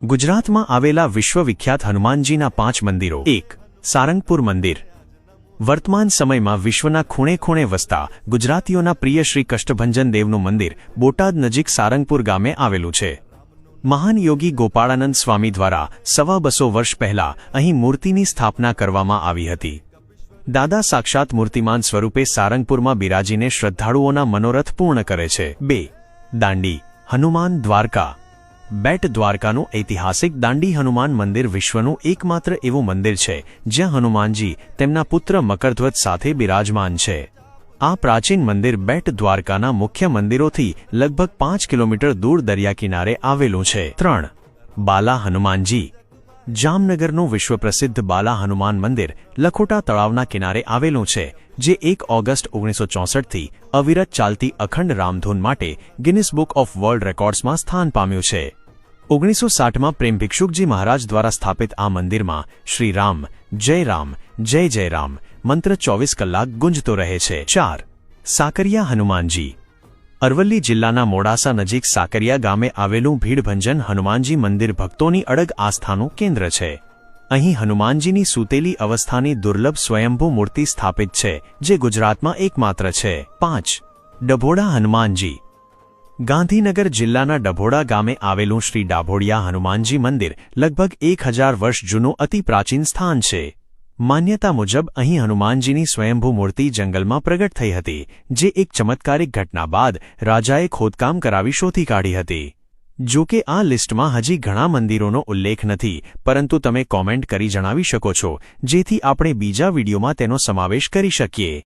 ગુજરાતમાં આવેલા વિશ્વવિખ્યાત હનુમાનજીના 5 મંદિરો 1. સારંગપુર મંદિર વર્તમાન સમયમાં વિશ્વના ખૂણે ખૂણે વસતા ગુજરાતીઓના પ્રિય શ્રી કષ્ટભંજન દેવનું મંદિર બોટાદ નજીક સારંગપુર ગામે આવેલું છે. મહાન યોગી ગોપાળાનંદ સ્વામી દ્વારા 250 વર્ષ પહેલા અહીં મૂર્તિની સ્થાપના કરવામાં આવી હતી. દાદા સાક્ષાત મૂર્તિમાન સ્વરૂપે સારંગપુરમાં બિરાજીને શ્રદ્ધાળુઓના મનોરથ પૂર્ણ કરે છે. 2. દાંડી હનુમાન દ્વારકા બેટ દ્વારકાનું ઐતિહાસિક દાંડી હનુમાન મંદિર વિશ્વનું એકમાત્ર એવું મંદિર છે જ્યાં હનુમાનજી તેમના પુત્ર મકરધ્વજ સાથે બિરાજમાન છે. આ પ્રાચીન મંદિર બેટ દ્વારકાના મુખ્ય મંદિરોથી લગભગ 5 કિલોમીટર દૂર દરિયાકિનારે આવેલું છે. 3. બાલા હનુમાનજી જામનગરનું વિશ્વપ્રસિદ્ધ બાલા હનુમાન મંદિર લખોટા તળાવના કિનારે આવેલું છે, જે 1 ઓગસ્ટ 1964થી અવિરત ચાલતી અખંડ રામધૂન માટે ગિનિસ બુક ઓફ વર્લ્ડ રેકોર્ડ્સમાં સ્થાન પામ્યું છે. 1960માં પ્રેમ ભિક્ષુકજી મહારાજ દ્વારા સ્થાપિત આ મંદિરમાં શ્રી રામ જય જય રામ મંત્ર 24 કલાક ગુંજતો રહે છે. 4. સાકરિયા હનુમાનજી અરવલ્લી જિલ્લાના મોડાસા નજીક સાકરિયા ગામે આવેલું ભીડભંજન હનુમાનજી મંદિર ભક્તોની અડગ આસ્થાનું કેન્દ્ર છે. અહીં હનુમાનજીની સૂતેલી અવસ્થાની દુર્લભ સ્વયંભૂ મૂર્તિ સ્થાપિત છે, જે ગુજરાતમાં એકમાત્ર છે. 5. ડભોડા હનુમાનજી ગાંધીનગર જિલ્લાના ડભોડા ગામે આવેલું શ્રી ડાભોડિયા હનુમાનજી મંદિર લગભગ 1000 વર્ષ જૂનું અતિ પ્રાચીન સ્થાન છે. માન્યતા મુજબ અહીં હનુમાનજીની સ્વયંભૂ મૂર્તિ જંગલમાં પ્રગટ થઈ હતી, જે એક ચમત્કારિક ઘટના બાદ રાજાએ ખોદકામ કરાવી શોધી કાઢી હતી. જો કે આ લિસ્ટમાં હજી ઘણા મંદિરોનો ઉલ્લેખ નથી, પરંતુ તમે કોમેન્ટ કરી જણાવી શકો છો, જેથી આપણે બીજા વિડીયોમાં તેનો સમાવેશ કરી શકીએ.